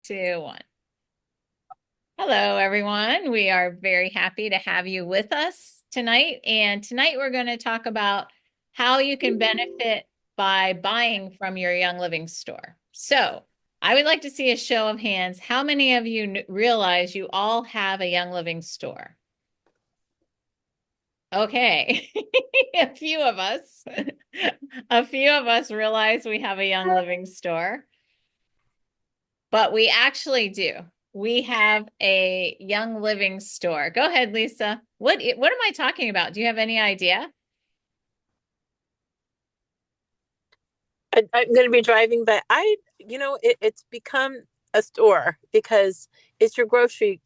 Two, one. Hello, everyone. We are very happy to have you with us tonight. And tonight we're going to talk about how you can benefit by buying from your Young Living store. So I would like to see a show of hands. How many of you realize you all have a Young Living store? Okay. A few of us. A few of us realize we have a Young Living store. But we actually do. We have a Young Living store. Go ahead, Lisa. What am I talking about? Do you have any idea? I'm going to be driving, but it's become a store because it's your grocery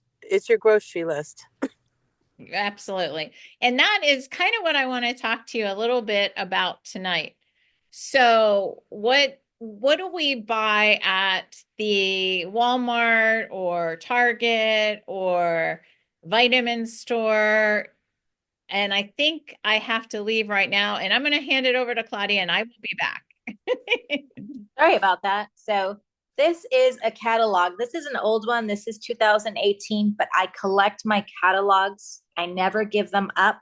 list. Absolutely. And that is kind of what I want to talk to you a little bit about tonight. So, what do we buy at the Walmart or Target or vitamin store? And I think I have to leave right now, and I'm going to hand it over to Claudia, and I will be back. Sorry about that. So this is a catalog. This is an old one. This is 2018, but I collect my catalogs. I never give them up,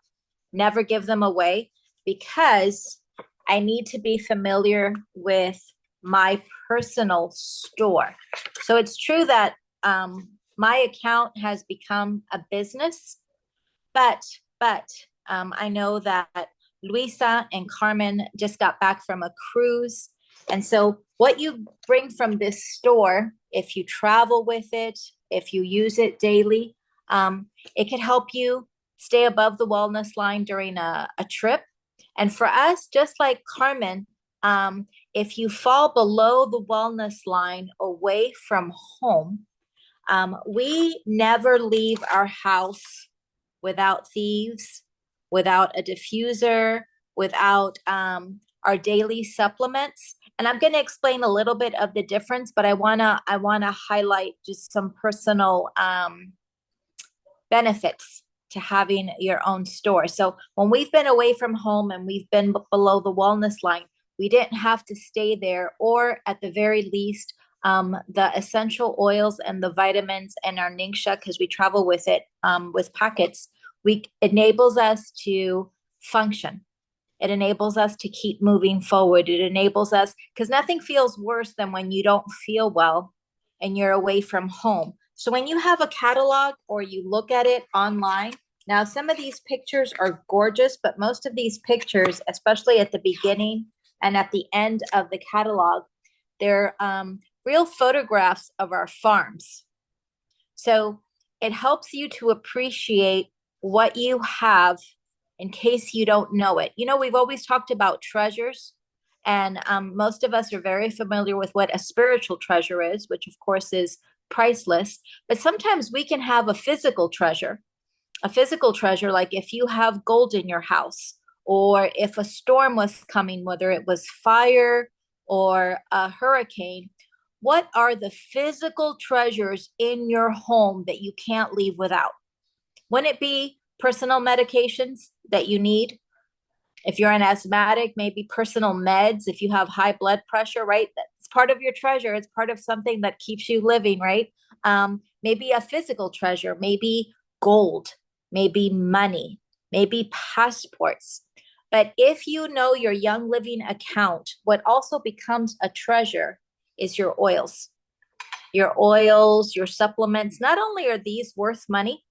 never give them away because I need to be familiar with my personal store. So it's true that my account has become a business, but I know that Luisa and Carmen just got back from a cruise. And so, what you bring from this store, if you travel with it, if you use it daily, it could help you stay above the wellness line during a trip. And for us, just like Carmen, if you fall below the wellness line away from home, we never leave our house without thieves, without a diffuser, without our daily supplements. And I'm going to explain a little bit of the difference, but I wanna highlight just some personal benefits to having your own store. So when we've been away from home and we've been below the wellness line, we didn't have to stay there, or at the very least, the essential oils and the vitamins and our Ningxia, because we travel with it with packets, we enables us to function. It enables us to keep moving forward. It enables us because nothing feels worse than when you don't feel well and you're away from home. So when you have a catalog or you look at it online, now some of these pictures are gorgeous, but most of these pictures, especially at the beginning and at the end of the catalog, they're real photographs of our farms. So it helps you to appreciate what you have in case you don't know it. You know, we've always talked about treasures, and most of us are very familiar with what a spiritual treasure is, which of course is priceless. But sometimes we can have a physical treasure, like if you have gold in your house, or if a storm was coming, whether it was fire or a hurricane. What are the physical treasures in your home that you can't leave without? Wouldn't it be personal medications that you need? If you're an asthmatic, maybe personal meds. If you have high blood pressure, right? That's part of your treasure. It's part of something that keeps you living, right? Maybe a physical treasure, maybe gold, maybe money, maybe passports. But if you know your Young Living account, what also becomes a treasure is your oils. Your oils, your supplements. Not only are these worth money,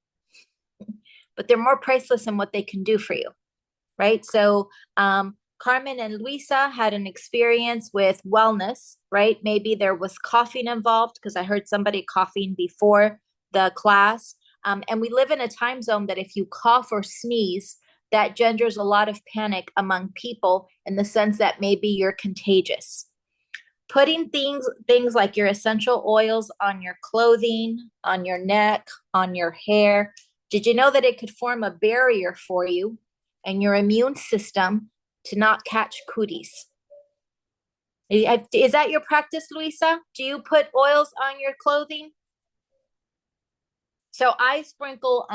but they're more priceless in what they can do for you, right? So, Carmen and Luisa had an experience with wellness, right? Maybe there was coughing involved because I heard somebody coughing before the class. And we live in a time zone that if you cough or sneeze, that genders a lot of panic among people in the sense that maybe you're contagious. Putting things like your essential oils on your clothing, on your neck, on your hair. Did you know that it could form a barrier for you and your immune system to not catch cooties? Is that your practice, Luisa? Do you put oils on your clothing? So I sprinkle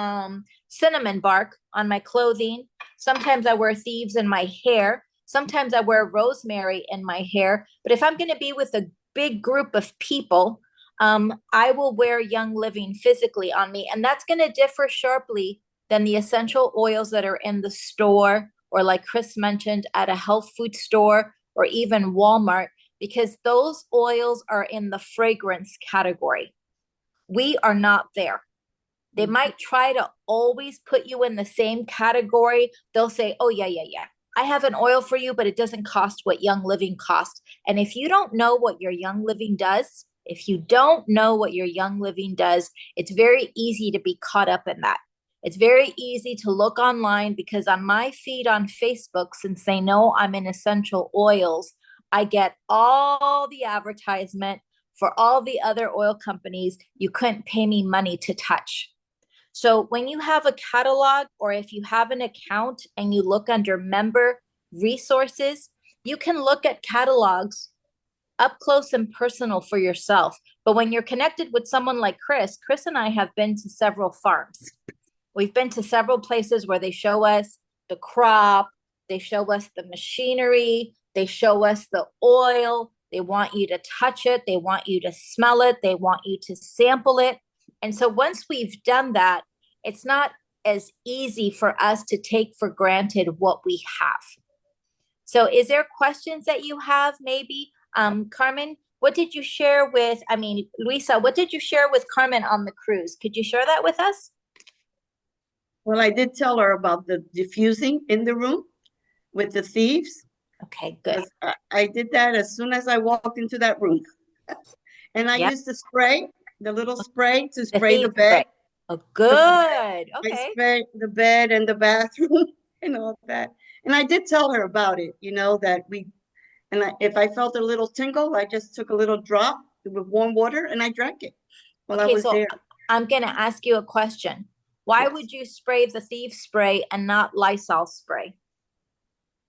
cinnamon bark on my clothing. Sometimes I wear thieves in my hair. Sometimes I wear rosemary in my hair. But if I'm going to be with a big group of people, I will wear Young Living physically on me. And that's going to differ sharply than the essential oils that are in the store, or like Chris mentioned, at a health food store or even Walmart, because those oils are in the fragrance category. We are not there. They might try to always put you in the same category. They'll say, oh, yeah. I have an oil for you, but it doesn't cost what Young Living costs. And if you don't know what your Young Living does, it's very easy to be caught up in that. It's very easy to look online, because on my feed on Facebook, since they know I'm in essential oils, I get all the advertisement for all the other oil companies you couldn't pay me money to touch. So when you have a catalog, or if you have an account and you look under member resources, you can look at catalogs up close and personal for yourself. But when you're connected with someone like Chris and I have been to several farms. We've been to several places where they show us the crop, they show us the machinery, they show us the oil. They want you to touch it, they want you to smell it, they want you to sample it. And so once we've done that, it's not as easy for us to take for granted what we have. So is there questions that you have maybe? Carmen, what did you share with, Luisa, what did you share with Carmen on the cruise? Could you share that with us? Well, I did tell her about the diffusing in the room with the thieves. Okay, good. I did that as soon as I walked into that room. And I used the spray, the little spray to spray the bed. Oh, good. Okay. I sprayed the bed and the bathroom and all that. And I did tell her about it, if I felt a little tingle, I just took a little drop with warm water and I drank it while I was there. I'm going to ask you a question. Why would you spray the thief spray and not Lysol spray?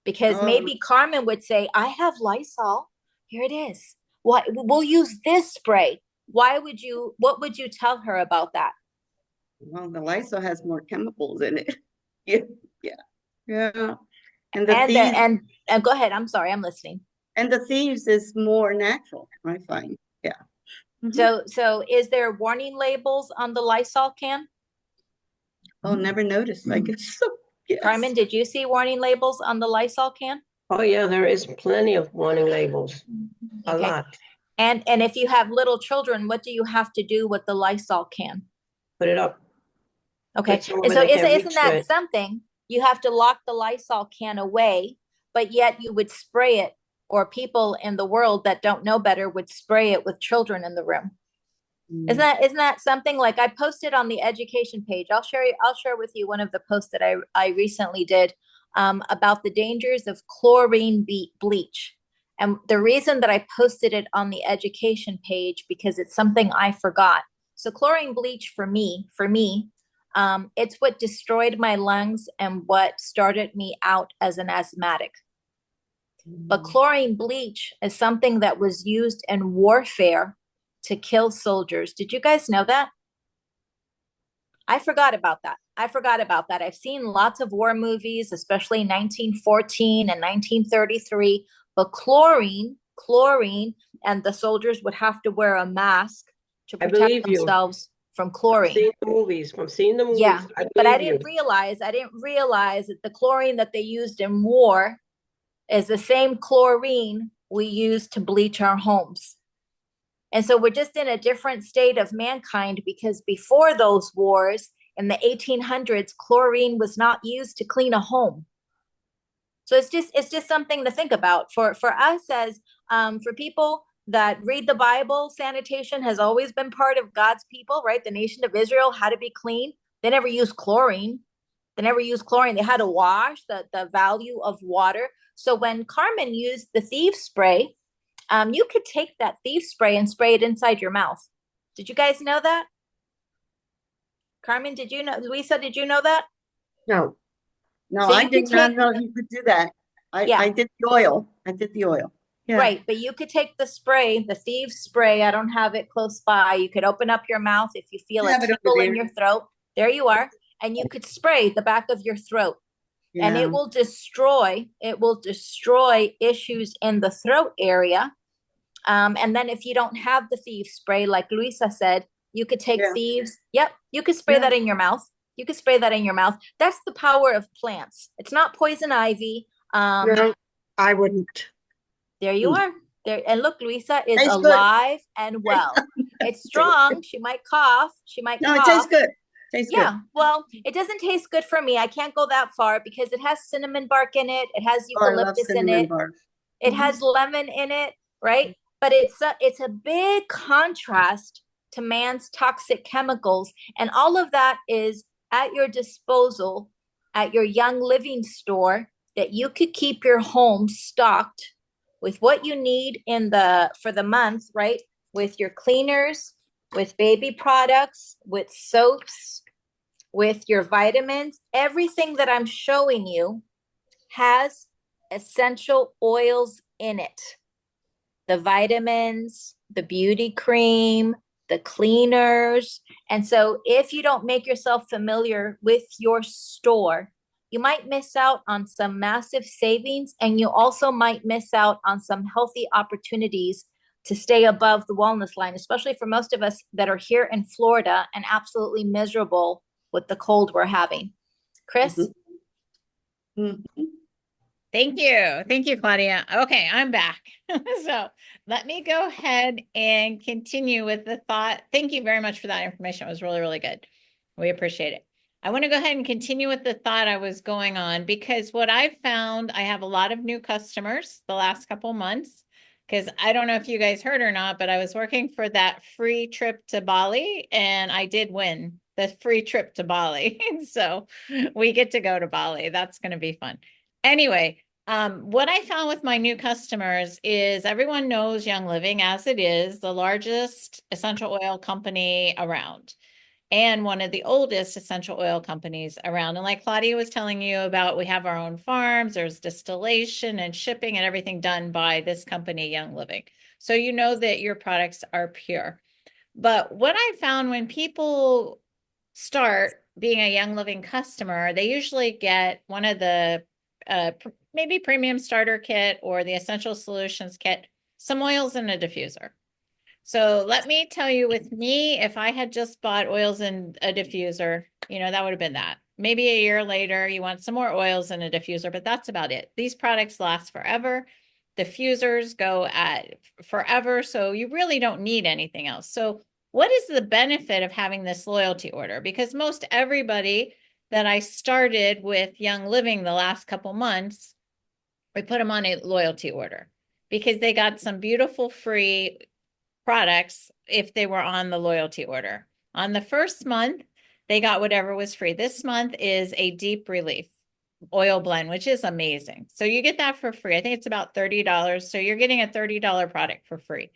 Because maybe Carmen would say, I have Lysol. Here it is. We'll use this spray. What would you tell her about that? Well, the Lysol has more chemicals in it. Yeah. And go ahead. I'm sorry. I'm listening. And the thieves is more natural, I find. Yeah. Mm-hmm. So is there warning labels on the Lysol can? Oh, never noticed. I guess so. Yes. Carmen, did you see warning labels on the Lysol can? Oh yeah, there is plenty of warning labels. A lot. And if you have little children, what do you have to do with the Lysol can? Put it up. Okay. And so isn't that something? You have to lock the Lysol can away, but yet you would spray it, or people in the world that don't know better would spray it with children in the room. Isn't that something? Like, I posted on the education page. I'll share with you one of the posts that I recently did about the dangers of chlorine bleach. And the reason that I posted it on the education page, because it's something I forgot. So chlorine bleach for me, it's what destroyed my lungs and what started me out as an asthmatic. But chlorine bleach is something that was used in warfare to kill soldiers. Did you guys know that? I forgot about that. I've seen lots of war movies, especially 1914 and 1933. But chlorine, and the soldiers would have to wear a mask to protect themselves from chlorine. From seeing the movies. Yeah, but I didn't realize that the chlorine that they used in war is the same chlorine we use to bleach our homes. And so we're just in a different state of mankind, because before those wars in the 1800s, chlorine was not used to clean a home. So it's just something to think about for us as for people that read the Bible. Sanitation has always been part of God's people, right? The nation of Israel had to be clean. They never used chlorine. They had to wash the value of water. So when Carmen used the thief spray, you could take that thief spray and spray it inside your mouth. Did you guys know that? Carmen, did you know? Luisa, did you know that? No, so I did not know you could do that. I did the oil. Yeah. Right, but you could take the spray, the thief spray. I don't have it close by. You could open up your mouth if you feel a tickle in your throat. There you are. And you could spray the back of your throat. Yeah. And it will destroy issues in the throat area. And then if you don't have the thieves spray, like Luisa said, you could take Yeah. thieves. Yep, you could spray Yeah. that in your mouth. You could spray that in your mouth. That's the power of plants. It's not poison ivy. No, I wouldn't. There you Mm. are. There, and look, Luisa is Tastes good. alive and well. It's strong. She might cough. She might No, it cough. tastes good. Tastes good. Yeah, well, it doesn't taste good for me. I can't go that far because it has cinnamon bark in it. It has Oh, I love eucalyptus in cinnamon it. bark. It Mhm. has lemon in it, right? But it's a big contrast to man's toxic chemicals, and all of that is at your disposal at your Young Living store that you could keep your home stocked with what you need for the month, right? With your cleaners, with baby products, with soaps, with your vitamins. Everything that I'm showing you has essential oils in it. The vitamins, the beauty cream, the cleaners. And so if you don't make yourself familiar with your store, you might miss out on some massive savings, and you also might miss out on some healthy opportunities to stay above the wellness line, especially for most of us that are here in Florida and absolutely miserable with the cold we're having. Chris? Mhm. Thank you. Thank you, Claudia. Okay, I'm back. So let me go ahead and continue with the thought. Thank you very much for that information. It was really, really good. We appreciate it. I want to go ahead and continue with the thought I was going on, because what I've found, I have a lot of new customers the last couple months, because I don't know if you guys heard or not, but I was working for that free trip to Bali, and I did win the free trip to Bali. And so we get to go to Bali. That's going to be fun. Anyway, what I found with my new customers is everyone knows Young Living as it is the largest essential oil company around, and one of the oldest essential oil companies around. And like Claudia was telling you about, we have our own farms, there's distillation and shipping and everything done by this company, Young Living. So you know that your products are pure. But what I found when people start being a Young Living customer, they usually get one of the maybe premium starter kit or the essential solutions kit, some oils and a diffuser. So let me tell you, with me, if I had just bought oils and a diffuser, that would have been that. Maybe a year later, you want some more oils and a diffuser, but that's about it. These products last forever. Diffusers go at forever, so you really don't need anything else. So what is the benefit of having this loyalty order? Because most everybody that I started with Young Living the last couple months, we put them on a loyalty order because they got some beautiful free products if they were on the loyalty order. On the first month, they got whatever was free. This month is a deep relief oil blend, which is amazing. So you get that for free. I think it's about $30. So you're getting a $30 product for free.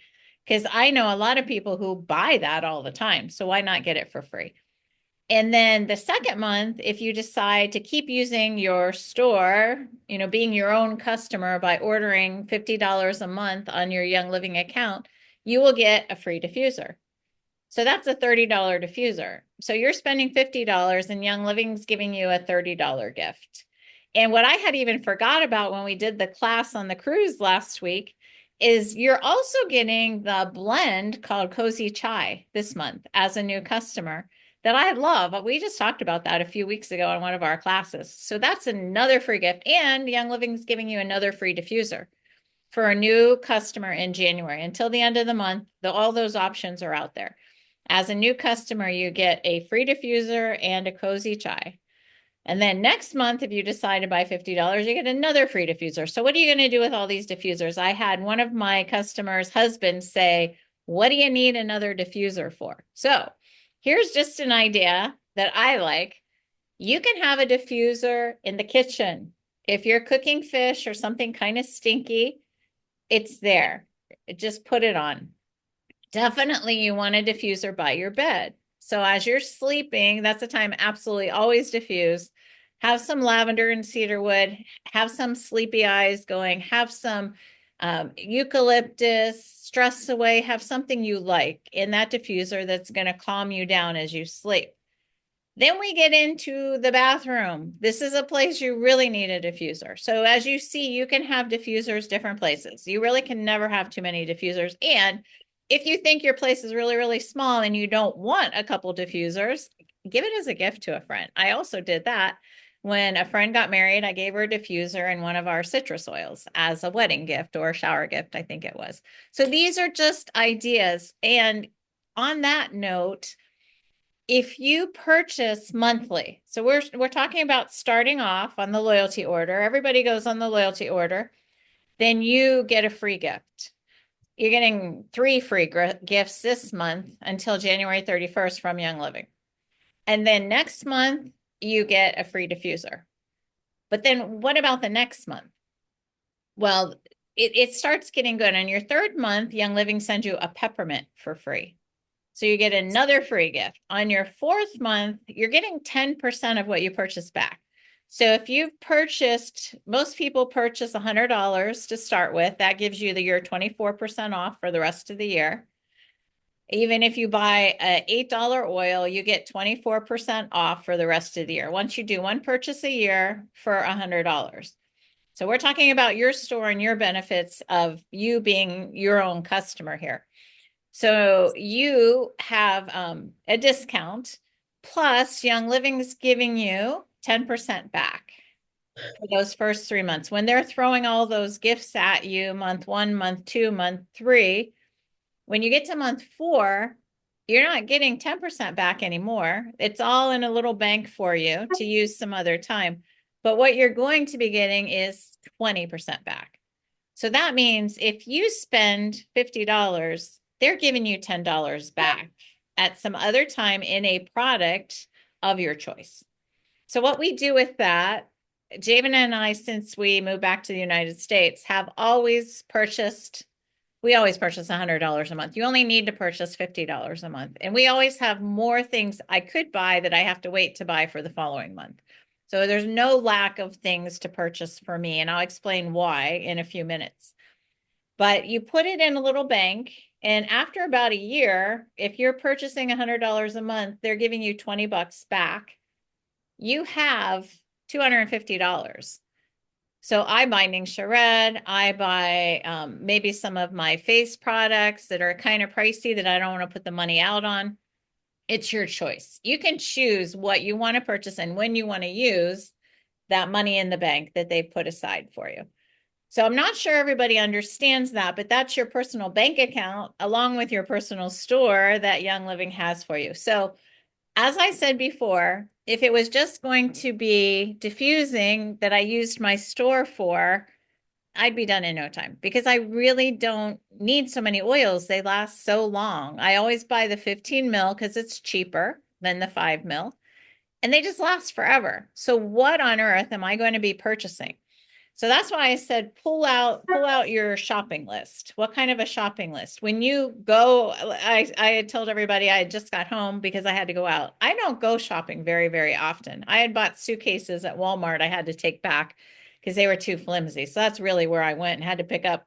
Because I know a lot of people who buy that all the time. So why not get it for free? And then the second month, if you decide to keep using your store, being your own customer by ordering $50 a month on your Young Living account, you will get a free diffuser. So that's a $30 diffuser. So you're spending $50 and Young Living's giving you a $30 gift. And what I had even forgot about when we did the class on the cruise last week is you're also getting the blend called Cozy Chai this month as a new customer that I love. We just talked about that a few weeks ago in one of our classes. So that's another free gift. And Young Living's giving you another free diffuser for a new customer in January. Until the end of the month, all those options are out there. As a new customer, you get a free diffuser and a Cozy Chai. And then next month, if you decide to buy $50, you get another free diffuser. So what are you going to do with all these diffusers? I had one of my customers' husbands say, what do you need another diffuser for? So here's just an idea that I like. You can have a diffuser in the kitchen. If you're cooking fish or something kind of stinky, it's there. Just put it on. Definitely you want a diffuser by your bed. So as you're sleeping, that's the time absolutely always diffuse. Have some lavender and cedarwood, have some sleepy eyes going, have some eucalyptus, stress away, have something you like in that diffuser that's going to calm you down as you sleep. Then we get into the bathroom. This is a place you really need a diffuser. So as you see, you can have diffusers different places. You really can never have too many diffusers. And if you think your place is really, really small and you don't want a couple diffusers, give it as a gift to a friend. I also did that. When a friend got married, I gave her a diffuser and one of our citrus oils as a wedding gift or a shower gift, I think it was. So these are just ideas. And on that note, if you purchase monthly, so we're talking about starting off on the loyalty order, everybody goes on the loyalty order, then you get a free gift. You're getting 3 free gifts this month until January 31st from Young Living. And then next month, you get a free diffuser. But then what about the next month? Well, it starts getting good. On your 3rd month, Young Living sends you a peppermint for free. So you get another free gift. On your 4th month, you're getting 10% of what you purchased back. So if you've purchased, most people purchase $100 to start with, that gives you your 24% off for the rest of the year. Even if you buy an $8 oil, you get 24% off for the rest of the year. Once you do one purchase a year for $100. So we're talking about your store and your benefits of you being your own customer here. So you have a discount, plus Young Living is giving you 10% back for those first 3 months. When they're throwing all those gifts at you, month 1, month 2, month 3, when you get to month 4, you're not getting 10% back anymore. It's all in a little bank for you to use some other time. But what you're going to be getting is 20% back. So that means if you spend $50, they're giving you $10 back at some other time in a product of your choice. So what we do with that, Javen and I, since we moved back to the United States, have always purchased, we always purchase $100 a month. You only need to purchase $50 a month. And we always have more things I could buy that I have to wait to buy for the following month. So there's no lack of things to purchase for me. And I'll explain why in a few minutes. But you put it in a little bank. And after about a year, if you're purchasing $100 a month, they're giving you $20 back. You have $250. So I buy Ningxia Red. I buy maybe some of my face products that are kind of pricey that I don't want to put the money out on. It's your choice. You can choose what you want to purchase and when you want to use that money in the bank that they've put aside for you. So I'm not sure everybody understands that, but that's your personal bank account along with your personal store that Young Living has for you. So as I said before, if it was just going to be diffusing that I used my store for, I'd be done in no time because I really don't need so many oils. They last so long. I always buy the 15 mil because it's cheaper than the 5 mil and they just last forever. So what on earth am I going to be purchasing? So that's why I said, pull out your shopping list. What kind of a shopping list? When you go, I had told everybody I had just got home because I had to go out. I don't go shopping very, very often. I had bought suitcases at Walmart I had to take back because they were too flimsy. So that's really where I went and had to pick up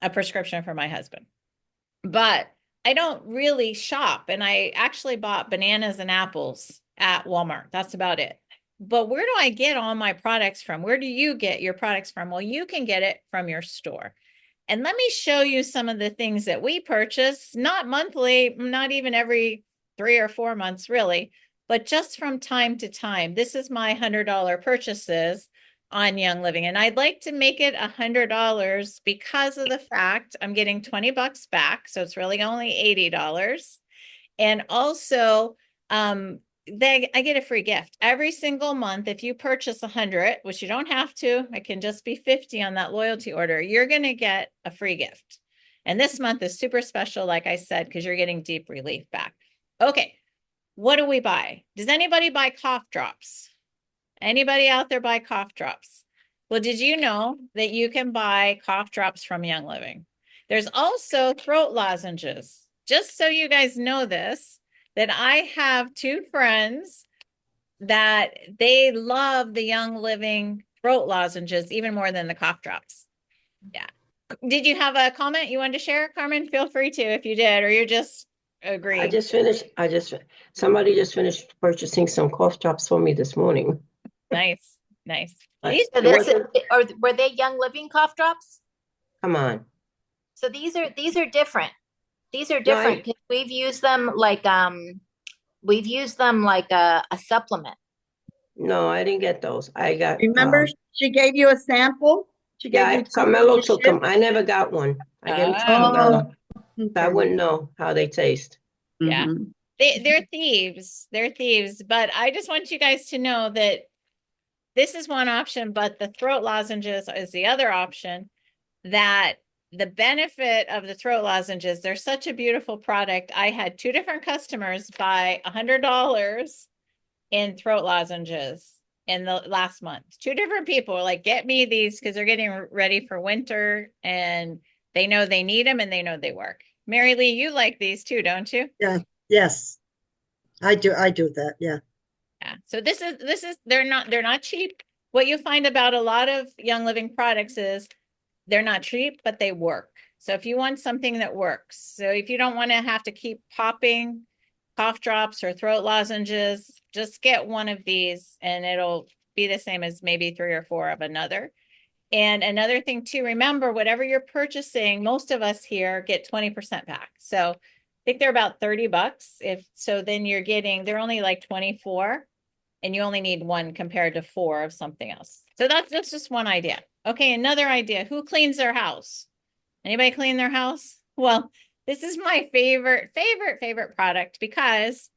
a prescription for my husband. But I don't really shop. And I actually bought bananas and apples at Walmart. That's about it. But where do I get all my products from? Where do you get your products from? Well, you can get it from your store. And let me show you some of the things that we purchase, not monthly, not even every 3 or 4 months really, but just from time to time. This is my $100 purchases on Young Living. And I'd like to make it $100 because of the fact I'm getting $20 back. So it's really only $80. And also, I get a free gift every single month. If you purchase 100, which you don't have to, it can just be 50 on that loyalty order, you're going to get a free gift. And this month is super special, like I said, because you're getting deep relief back. Okay, what do we buy? Does anybody buy cough drops? Anybody out there buy cough drops? Well, did you know that you can buy cough drops from Young Living? There's also throat lozenges. Just so you guys know this, that I have 2 friends that they love the Young Living throat lozenges even more than the cough drops. Yeah. Did you have a comment you wanted to share, Carmen? Feel free to if you did, or you're just Agree. Somebody just finished purchasing some cough drops for me this morning. Nice, nice. But These, So it this, wasn't, or were they Young Living cough drops? come on. So these are different. These are No, different because we've used them like a supplement. no, I didn't get those. I got, Remember, she gave you a sample? She gave you two Carmelo to took ship? them. I never got one. I gave them to Oh, Carmelo. So I Okay. wouldn't know how they taste. yeah. Mhm. They're thieves. They're thieves. But I just want you guys to know that this is one option, but the throat lozenges is the other option. That the benefit of the throat lozenges, they're such a beautiful product. I had two different customers buy $100 in throat lozenges in the last month. Two different people were like, get me these because they're getting ready for winter and they know they need them and they know they work. Mary Lee, you like these too, don't you? Yeah, yes. I do that, yeah. Yeah. So this is they're not cheap. What you find about a lot of Young Living products is they're not cheap, but they work. So if you want something that works, so if you don't want to have to keep popping cough drops or throat lozenges, just get one of these and it'll be the same as maybe 3 or 4 of another. And another thing to remember, whatever you're purchasing, most of us here get 20% back. So I think they're about $30. If so, then you're getting, they're only like 24 and you only need one compared to 4 of something else. So that's just one idea. Okay, another idea. Who cleans their house? Anybody clean their house? Well, this is my favorite product because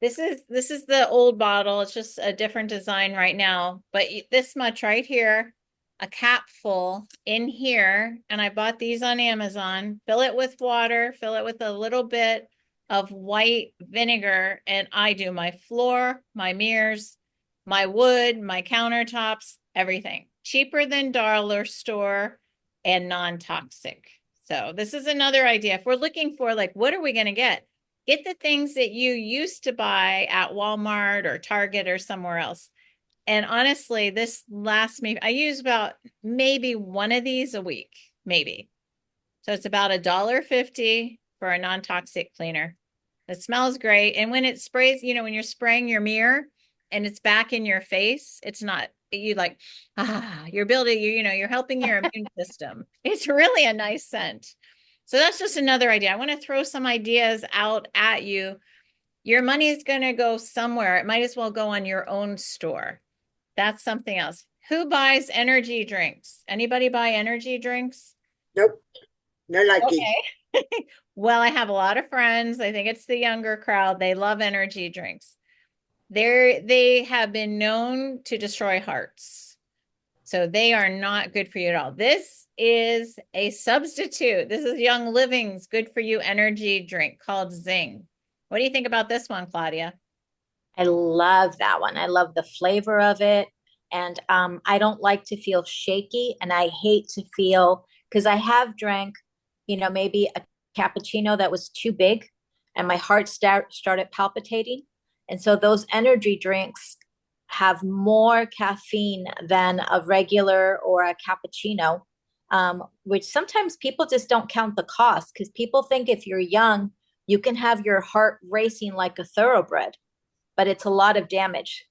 this is the old bottle. It's just a different design right now, but this much right here, a cap full in here, and I bought these on Amazon. Fill it with water, fill it with a little bit of white vinegar, and I do my floor, my mirrors, my wood, my countertops, everything. Cheaper than dollar store and non-toxic. So this is another idea. If we're looking for like, what are we going to get? Get the things that you used to buy at Walmart or Target or somewhere else. And honestly, this lasts me, I use about maybe one of these a week, maybe. So it's about $1.50 for a non-toxic cleaner. It smells great. And when it sprays, you know, when you're spraying your mirror and it's back in your face, it's not, you like, you're building, you're helping your immune system. It's really a nice scent. So that's just another idea. I want to throw some ideas out at you. Your money is going to go somewhere. It might as well go on your own store. That's something else. Who buys energy drinks? Anybody buy energy drinks? Nope, no liking. Okay. Well, I have a lot of friends. I think it's the younger crowd. They love energy drinks. They have been known to destroy hearts. So they are not good for you at all. This is a substitute. This is Young Living's good for you energy drink called Zing. What do you think about this one, Claudia? I love that one. I love the flavor of it. And I don't like to feel shaky. And I hate to feel, because I have drank, maybe a cappuccino that was too big and my heart started palpitating. And so those energy drinks have more caffeine than a regular or a cappuccino, which sometimes people just don't count the cost because people think if you're young, you can have your heart racing like a thoroughbred, but it's a lot of damage.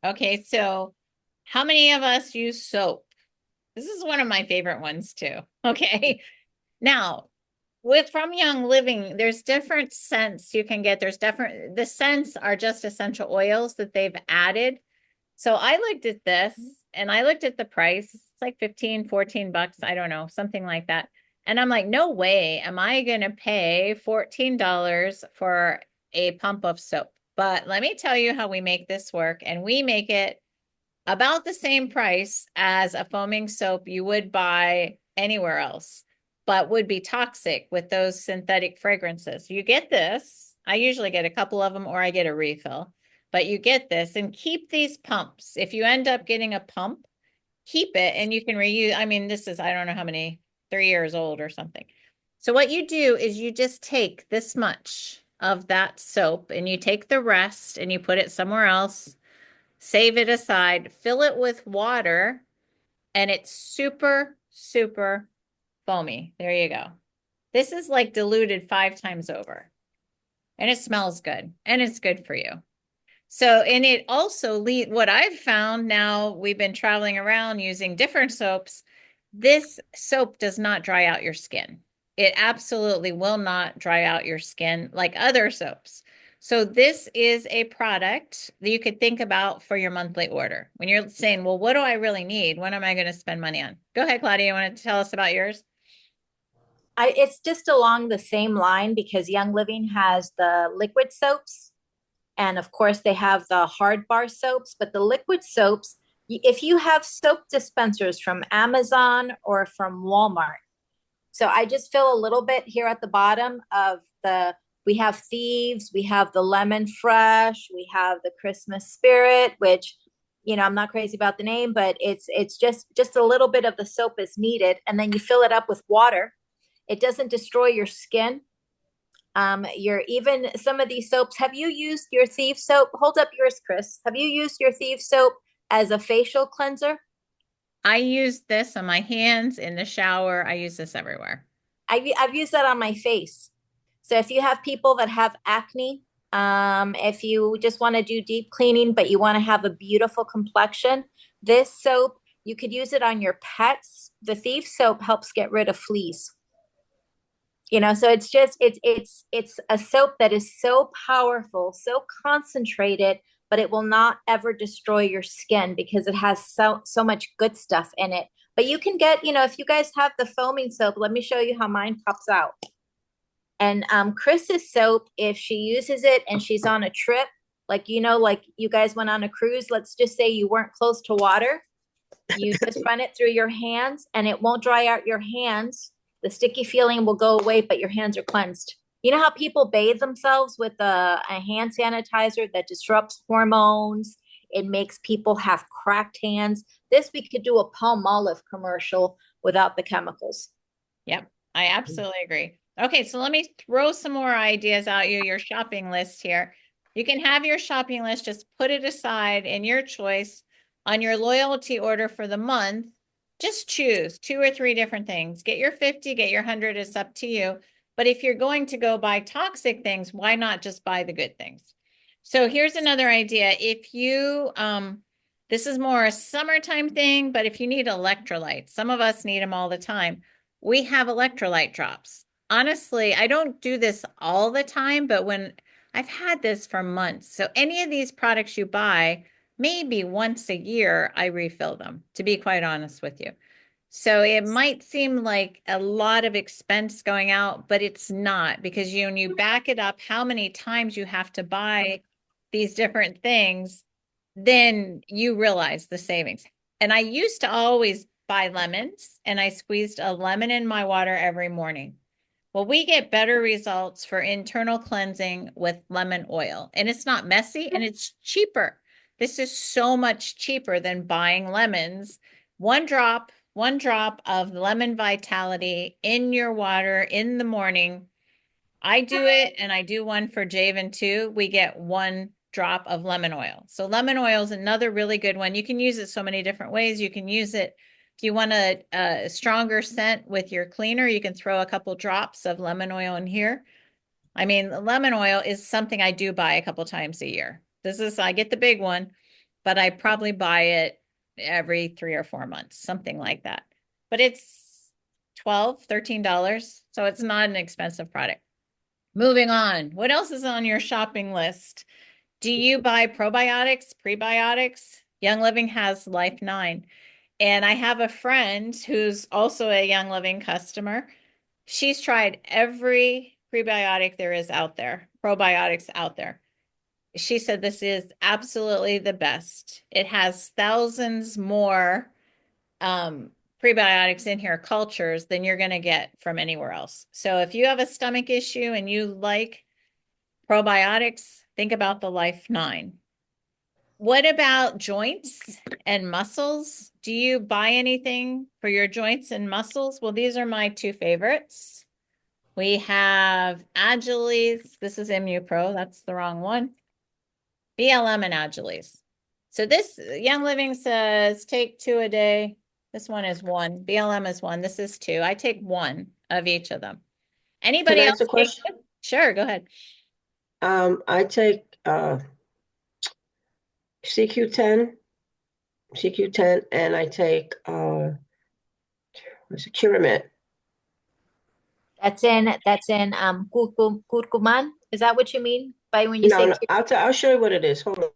Okay, so how many of us use soap? This is one of my favorite ones too. Okay. Now, from Young Living, there's different scents you can get. The scents are just essential oils that they've added. So I looked at this and I looked at the price. It's like 15, 14 bucks. I don't know, something like that. And I'm like, no way am I going to pay $14 for a pump of soap. But let me tell you how we make this work. And we make it about the same price as a foaming soap you would buy anywhere else, but would be toxic with those synthetic fragrances. You get this. I usually get a couple of them or I get a refill, but you get this and keep these pumps. If you end up getting a pump, keep it and you can reuse. I mean, this is, I don't know how many, 3 years old or something. So what you do is you just take this much of that soap and you take the rest and you put it somewhere else, save it aside, fill it with water, and it's super, super foamy. There you go. This is like diluted 5 times over. And it smells good and it's good for you. So, and it also what I've found now, we've been traveling around using different soaps. This soap does not dry out your skin. It absolutely will not dry out your skin like other soaps. So this is a product that you could think about for your monthly order. When you're saying, well, what do I really need? What am I going to spend money on? Go ahead, Claudia. You want to tell us about yours? It's just along the same line because Young Living has the liquid soaps. And of course, they have the hard bar soaps, but the liquid soaps, if you have soap dispensers from Amazon or from Walmart. So I just fill a little bit here at the bottom of we have Thieves, we have the Lemon Fresh, we have the Christmas Spirit, which, I'm not crazy about the name, but it's just a little bit of the soap is needed. And then you fill it up with water. It doesn't destroy your skin. Even some of these soaps, have you used your Thieves soap? Hold up yours, Chris. Have you used your Thieves soap as a facial cleanser? I use this on my hands in the shower. I use this everywhere. I've used that on my face. So if you have people that have acne, if you just want to do deep cleaning, but you want to have a beautiful complexion, this soap, you could use it on your pets. The Thieves soap helps get rid of fleas. So it's a soap that is so powerful, so concentrated, but it will not ever destroy your skin because it has so much good stuff in it. But you can get, if you guys have the foaming soap, let me show you how mine pops out. And Chris's soap, if she uses it and she's on a trip, like you guys went on a cruise, let's just say you weren't close to water, you just run it through your hands and it won't dry out your hands. The sticky feeling will go away, but your hands are cleansed. You know how people bathe themselves with a hand sanitizer that disrupts hormones? It makes people have cracked hands. This, we could do a Palmolive commercial without the chemicals. Yep, I absolutely agree. Okay, so let me throw some more ideas out your shopping list here. You can have your shopping list, just put it aside in your choice on your loyalty order for the month. Just choose 2 or 3 different things. Get your 50, get your 100, it's up to you. But if you're going to go buy toxic things, why not just buy the good things? So here's another idea. If you, this is more a summertime thing, but if you need electrolytes, some of us need them all the time. We have electrolyte drops. Honestly, I don't do this all the time, but when I've had this for months. So any of these products you buy, maybe once a year, I refill them, to be quite honest with you. So it might seem like a lot of expense going out, but it's not, because when you back it up, how many times you have to buy these different things, then you realize the savings. And I used to always buy lemons, and I squeezed a lemon in my water every morning. Well, we get better results for internal cleansing with lemon oil, and it's not messy and it's cheaper. This is so much cheaper than buying lemons. One drop of lemon vitality in your water in the morning. I do it, and I do one for Javen too. We get 1 drop of lemon oil. So lemon oil is another really good one. You can use it so many different ways. You can use it if you want a stronger scent with your cleaner, you can throw a couple drops of lemon oil in here. I mean, lemon oil is something I do buy a couple times a year. I get the big one, but I probably buy it every 3 or 4 months, something like that. But it's $12, $13, so it's not an expensive product. Moving on. What else is on your shopping list? Do you buy probiotics, prebiotics? Young Living has Life 9. And I have a friend who's also a Young Living customer. She's tried every prebiotic there is out there, probiotics out there. She said this is absolutely the best. It has thousands more prebiotics in here, cultures, than you're going to get from anywhere else. So if you have a stomach issue and you like probiotics, think about the Life 9. What about joints and muscles? Do you buy anything for your joints and muscles? Well, these are my 2 favorites. We have Agiles. This is ImmuPro. That's the wrong one. BLM and Agiles. So this Young Living says take 2 a day. This one is 1. BLM is 1. This is 2. I take 1 of each of them. Anybody I else? ask a question? Sure, go ahead. I take CQ10, and I take what's it, Curamed. That's in curcuman. Is that what you mean by when you say No, I'll show you what it is. Hold on.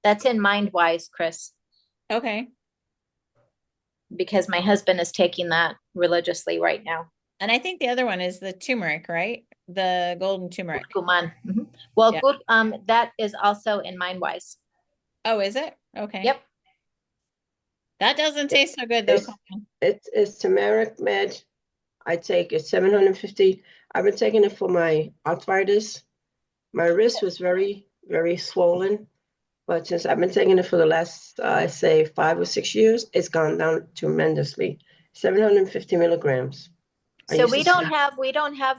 that's in MindWise, Chris, Okay. because my husband is taking that religiously right now. And I think the other one is the turmeric, right? The golden turmeric. Curcuman. Well, Yeah. good. That is also in MindWise. Oh, is it? Okay. Yep. That doesn't taste so good though. It's turmeric med. I take it 750. I've been taking it for my arthritis. My wrist was very, very swollen. But since I've been taking it for the last, I say 5 or 6 years, it's gone down tremendously. 750 milligrams. So we don't have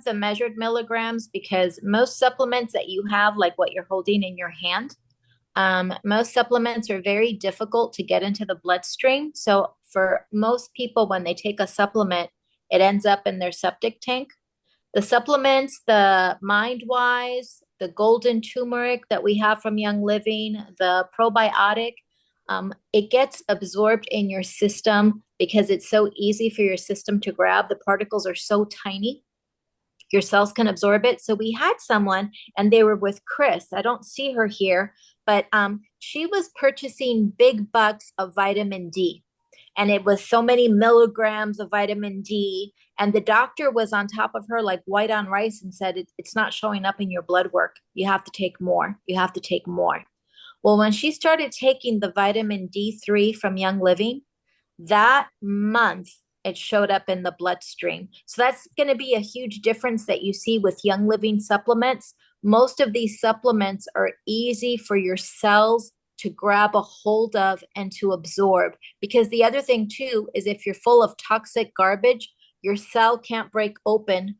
the measured milligrams because most supplements that you have, like what you're holding in your hand, most supplements are very difficult to get into the bloodstream. So for most people, when they take a supplement, it ends up in their septic tank. The supplements, the MindWise, the golden turmeric that we have from Young Living, the probiotic, it gets absorbed in your system because it's so easy for your system to grab. The particles are so tiny, your cells can absorb it. So we had someone, and they were with Chris. I don't see her here, but she was purchasing big bucks of vitamin D. And it was so many milligrams of vitamin D. And the doctor was on top of her like white on rice and said, it's not showing up in your blood work. You have to take more. You have to take more. Well, when she started taking the vitamin D3 from Young Living, that month it showed up in the bloodstream. So that's going to be a huge difference that you see with Young Living supplements. Most of these supplements are easy for your cells to grab a hold of and to absorb. Because the other thing too is if you're full of toxic garbage, your cell can't break open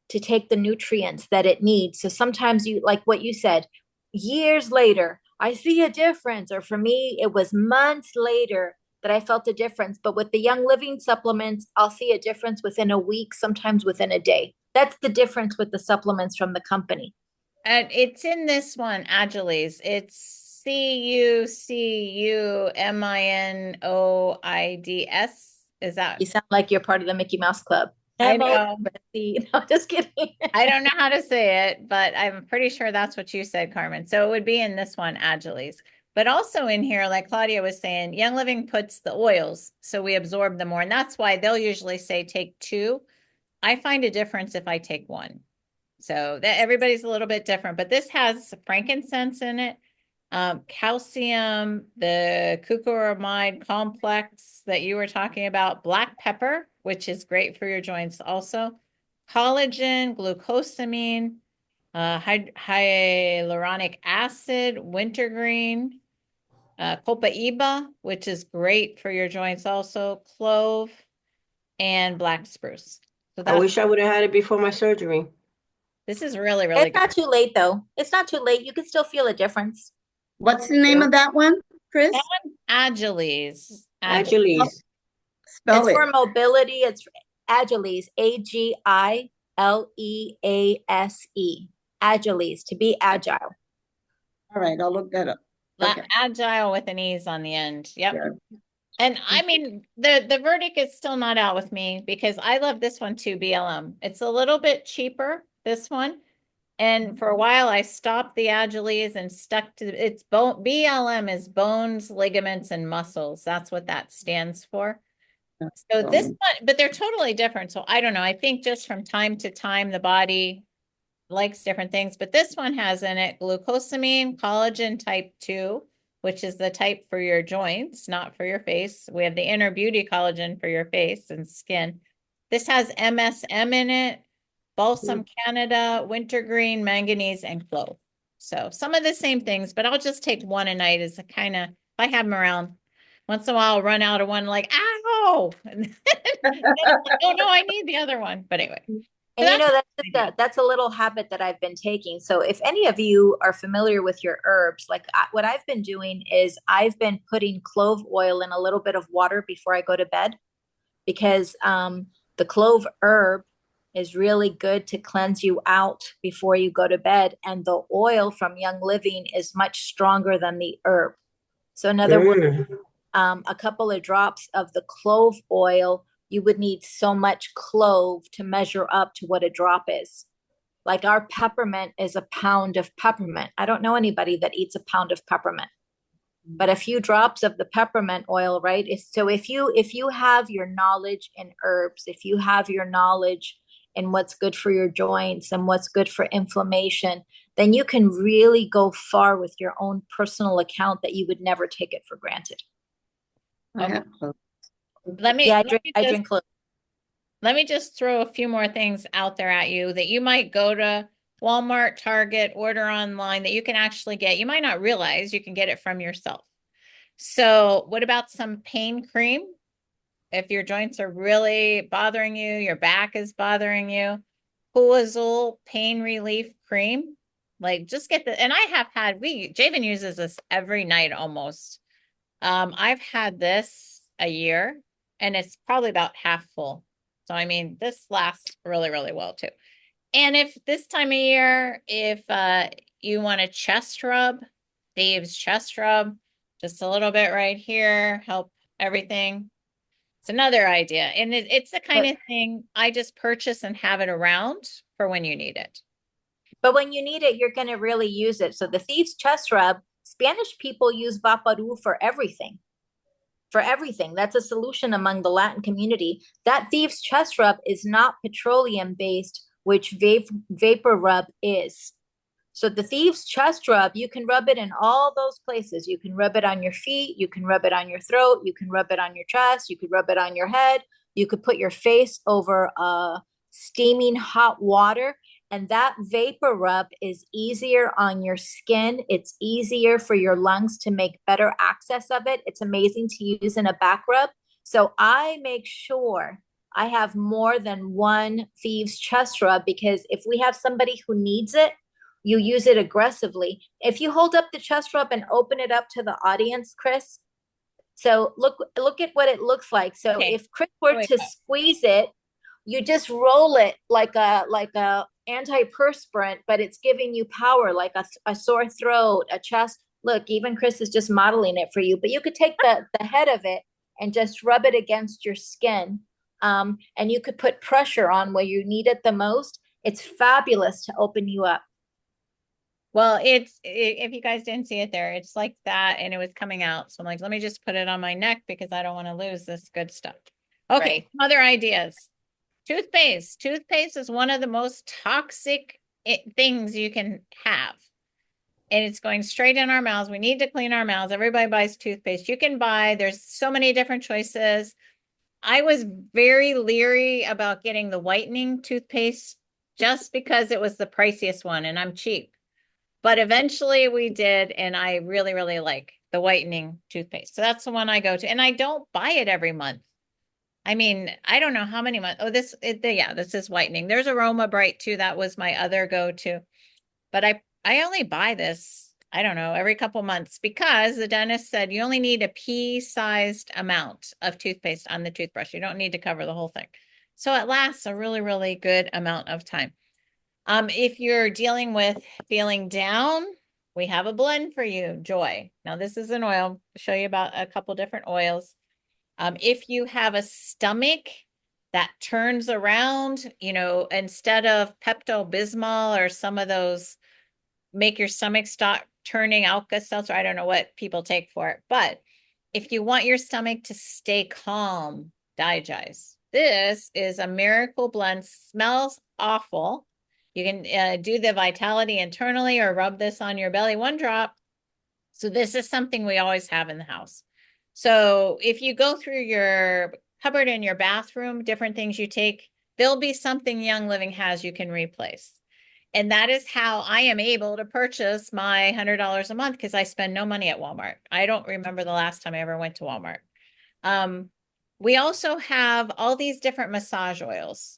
to take the nutrients that it needs. So sometimes you, like what you said, years later, I see a difference. Or for me, it was months later that I felt a difference. But with the Young Living supplements, I'll see a difference within a week, sometimes within a day. That's the difference with the supplements from the company. And it's in this one, Agiles. It's CUCUMINOIDS. Is that? You sound like you're part of the Mickey Mouse Club. I know. No, just kidding. I don't know how to say it, but I'm pretty sure that's what you said, Carmen. So it would be in this one, Agiles. But also in here, like Claudia was saying, Young Living puts the oils, so we absorb them more. And that's why they'll usually say take 2. I find a difference if I take 1. So that everybody's a little bit different, but this has frankincense in it, calcium, the cucuramide complex that you were talking about, black pepper, which is great for your joints also, collagen, glucosamine, hyaluronic acid, wintergreen, copaiba, which is great for your joints also, clove, and black spruce. So I wish I would have had it before my surgery. This is really, really It's not too late though. It's not too late. You can still feel a difference. What's the name of that one, Chris? Agiles. Agiles. Spell It's it. for mobility. It's Agiles, Agilease. Agiles, to be agile. All right, I'll look that up. Okay. Agile with an ease on the end. Yep. Yeah. And I mean, the verdict is still not out with me because I love this one too, BLM. It's a little bit cheaper, this one. And for a while I stopped the Agiles and stuck to it's bone. BLM is bones, ligaments, and muscles. That's what that stands for. So this one, but they're totally different. So I don't know. I think just from time to time, the body likes different things, but this one has in it glucosamine, collagen type 2, which is the type for your joints, not for your face. We have the Inner Beauty collagen for your face and skin. This has MSM in it, Balsam Canada, wintergreen, manganese, and clove. So some of the same things, but I'll just take one a night as a kind of, if I have them around, once in a while I'll run out of one like, ow! And oh no, I need the other one. But anyway. And you know, that's a little habit that I've been taking. So if any of you are familiar with your herbs, like what I've been doing is I've been putting clove oil in a little bit of water before I go to bed. because the clove herb is really good to cleanse you out before you go to bed. And the oil from Young Living is much stronger than the herb. So, in other words, a couple of drops of the clove oil, you would need so much clove to measure up to what a drop is. Like our peppermint is a pound of peppermint. I don't know anybody that eats a pound of peppermint, but a few drops of the peppermint oil, right? So if you have your knowledge in herbs, if you have your knowledge in what's good for your joints and what's good for inflammation, then you can really go far with your own personal account that you would never take it for granted. I have both. Let me, Yeah, I drink clove. let me just throw a few more things out there at you that you might go to Walmart, Target, order online that you can actually get. You might not realize you can get it from yourself. So what about some pain cream? If your joints are really bothering you, your back is bothering you, Coazole pain relief cream. Like just get the, and I have had, Javen uses this every night almost. I've had this a year and it's probably about half full. So, I mean, this lasts really, really well too. And if this time of year, if you want a chest rub, Dave's chest rub, just a little bit right here, help everything. It's another idea. And it's the kind of thing I just purchase and have it around for when you need it. But when you need it, you're going to really use it. So the Thieves Chest Rub, Spanish people use Vaporu for everything. For everything. That's a solution among the Latin community. That Thieves Chest Rub is not petroleum based, which Vapor Rub is. So the Thieves Chest Rub, you can rub it in all those places. You can rub it on your feet. You can rub it on your throat. You can rub it on your chest. You could rub it on your head. You could put your face over steaming hot water. And that vapor rub is easier on your skin. It's easier for your lungs to make better access of it. It's amazing to use in a back rub. So I make sure I have more than one Thieves Chest Rub, because if we have somebody who needs it, you use it aggressively. If you hold up the chest rub and open it up to the audience, Chris, so look at what it looks like. So Okay. if Chris were to squeeze it, you just roll it like a antiperspirant, but it's giving you power, like a sore throat, a chest. Look, even Chris is just modeling it for you, but you could take the head of it and just rub it against your skin. And you could put pressure on where you need it the most. It's fabulous to open you up. Well, if you guys didn't see it there, it's like that and it was coming out. So I'm like, let me just put it on my neck because I don't want to lose this good stuff. Okay, Right. other ideas. Toothpaste. Toothpaste is one of the most toxic things you can have. And it's going straight in our mouths. We need to clean our mouths. Everybody buys toothpaste. You can buy, there's so many different choices. I was very leery about getting the whitening toothpaste just because it was the priciest one and I'm cheap. But eventually we did, and I really, really like the whitening toothpaste. So that's the one I go to. And I don't buy it every month. I mean, I don't know how many months. Oh, this is whitening. There's Aroma Bright too. That was my other go-to. But I only buy this, I don't know, every couple months because the dentist said you only need a pea-sized amount of toothpaste on the toothbrush. You don't need to cover the whole thing. So it lasts a really, really good amount of time. If you're dealing with feeling down, we have a blend for you, Joy. Now this is an oil. I'll show you about a couple different oils. If you have a stomach that turns around, you know, instead of Pepto-Bismol or some of those make your stomach stop turning, Alka-Seltzer, I don't know what people take for it, but if you want your stomach to stay calm, Digest. This is a miracle blend. Smells awful. You can do the vitality internally or rub this on your belly, 1 drop. So this is something we always have in the house. So if you go through your cupboard in your bathroom, different things you take, there'll be something Young Living has you can replace. And that is how I am able to purchase my $100 a month because I spend no money at Walmart. I don't remember the last time I ever went to Walmart. We also have all these different massage oils.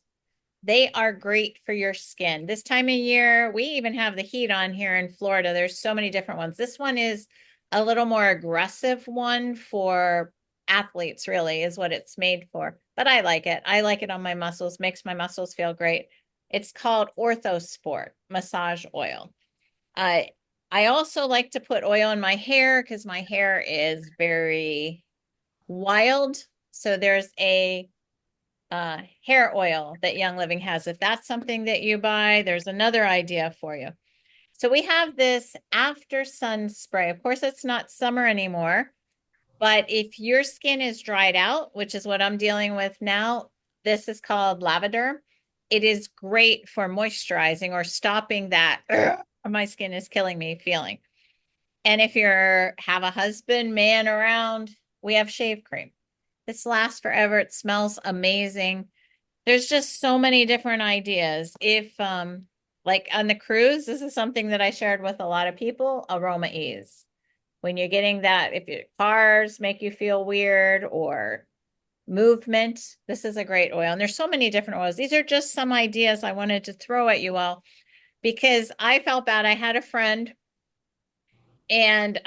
They are great for your skin. This time of year, we even have the heat on here in Florida. There's so many different ones. This one is a little more aggressive one for athletes, really, is what it's made for. But I like it. I like it on my muscles, makes my muscles feel great. It's called Orthosport massage oil. I also like to put oil in my hair because my hair is very wild. So there's a hair oil that Young Living has. If that's something that you buy, there's another idea for you. So we have this after sun spray. Of course, it's not summer anymore, but if your skin is dried out, which is what I'm dealing with now, this is called Lavender. It is great for moisturizing or stopping that my skin is killing me feeling. And if you're have a husband, man around, we have shave cream. This lasts forever. It smells amazing. There's just so many different ideas. If like on the cruise, this is something that I shared with a lot of people, Aroma Ease. When you're getting that, if your cars make you feel weird or movement, this is a great oil. And there's so many different oils. These are just some ideas I wanted to throw at you all because I felt bad. I had a friend and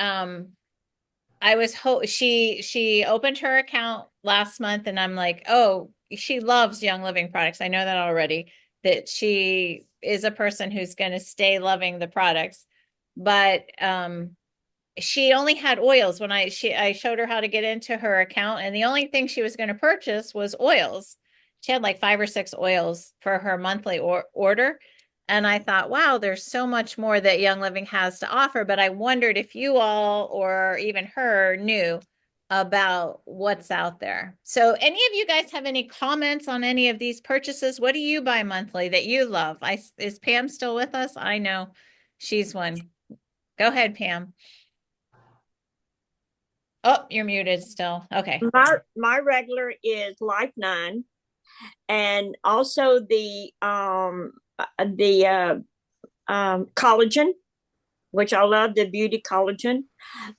I was she opened her account last month and I'm like, oh, she loves Young Living products. I know that already, that she is a person who's going to stay loving the products. But she only had oils when I showed her how to get into her account, and the only thing she was going to purchase was oils. She had like 5 or 6 oils for her monthly order. And I thought, wow, there's so much more that Young Living has to offer. But I wondered if you all or even her knew about what's out there. So any of you guys have any comments on any of these purchases? What do you buy monthly that you love? Is Pam still with us? I know she's one. Go ahead, Pam. Oh, you're muted still. Okay. My regular is Life 9, and also the collagen, which I love, the beauty collagen,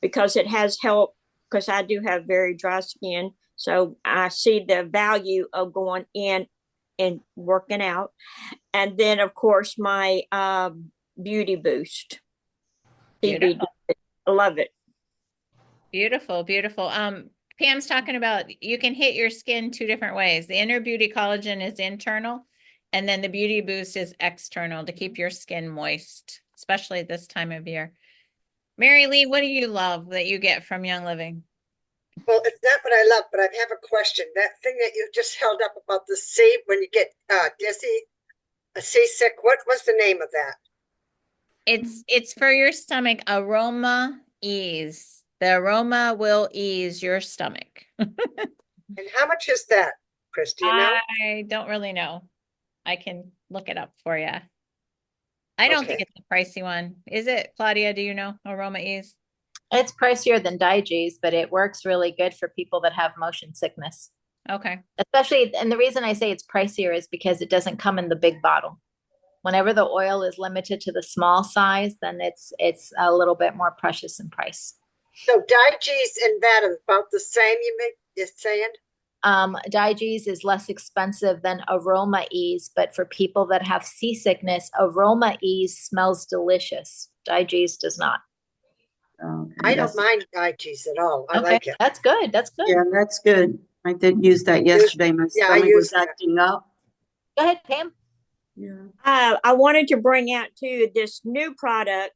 because it has help, because I do have very dry skin. So I see the value of going in and working out. And then of course my beauty boost. Beautiful. I love it. Beautiful, beautiful. Pam's talking about you can hit your skin 2 different ways. The inner beauty collagen is internal, and then the beauty boost is external to keep your skin moist, especially this time of year. Mary Lee, what do you love that you get from Young Living? Well, it's not what I love, but I have a question. That thing that you just held up about the sea when you get dizzy, seasick, what was the name of that? It's for your stomach, Aroma Ease. The aroma will ease your stomach. And how much is that, Chris? Do you know? I don't really know. I can look it up for you. I don't think Okay. it's a pricey one. Is it, Claudia? Do you know Aroma Ease? It's pricier than Digis, but it works really good for people that have motion sickness. Okay. Especially, and the reason I say it's pricier is because it doesn't come in the big bottle. Whenever the oil is limited to the small size, then it's a little bit more precious in price. So Digis and that are about the same, you're saying? Digis is less expensive than Aroma Ease, but for people that have seasickness, Aroma Ease smells delicious. Digis does not. Okay, I don't mind Digis at all. I like it. That's good. That's good. Yeah, that's good. I did use that yesterday. My Yeah, I stomach was used that. acting up. Go ahead, Pam. Yeah. I wanted to bring out too this new product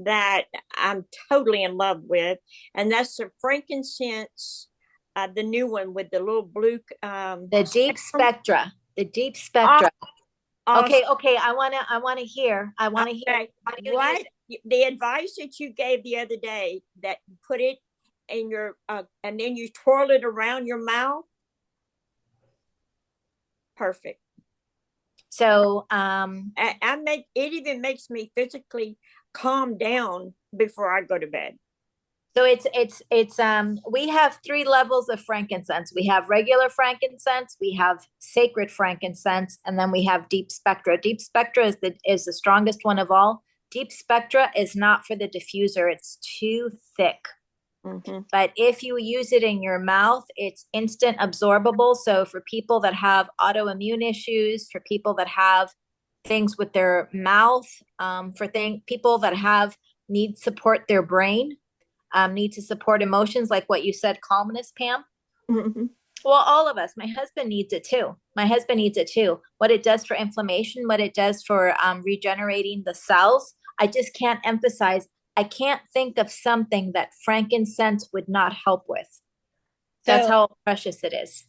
that I'm totally in love with, and that's the frankincense, the new one with the little blue The Deep Spectra. The Deep Spectra. Okay, I wanna hear. I wanna hear. Okay. How do you What use it? the advice that you gave the other day, that you put it in your and then you twirl it around your mouth. Perfect. So I make it even makes me physically calm down before I go to bed. So it's we have 3 levels of frankincense. We have regular frankincense, we have sacred frankincense, and then we have Deep Spectra. Deep Spectra is the strongest one of all. Deep Spectra is not for the diffuser, it's too thick. Mm-hmm. But if you use it in your mouth, it's instant absorbable. So for people that have autoimmune issues, for people that have things with their mouth, people that need support their brain, need to support emotions, like what you said, calmness, Pam. Mhm. Well, all of us. My husband needs it too. My husband needs it too. What it does for inflammation, what it does for regenerating the cells. I just can't emphasize. I can't think of something that frankincense would not help with. That's So, how precious it is.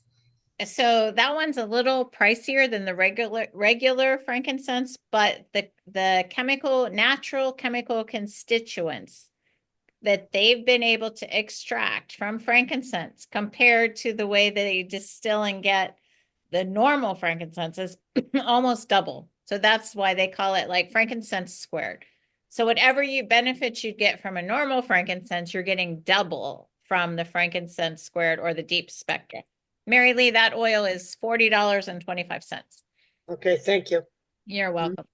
so that one's a little pricier than the regular frankincense, but the natural chemical constituents that they've been able to extract from frankincense compared to the way they distill and get the normal frankincense is almost double. So that's why they call it like frankincense squared. So whatever benefits you get from a normal frankincense, you're getting double from the frankincense squared or the deep spectrum. Mary Lee, that oil is $40.25. Okay, thank you. You're welcome.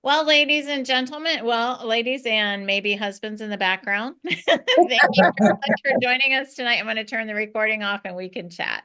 Well, ladies and gentlemen, ladies and maybe husbands in the background, thank you very much for joining us tonight. I'm going to turn the recording off and we can chat.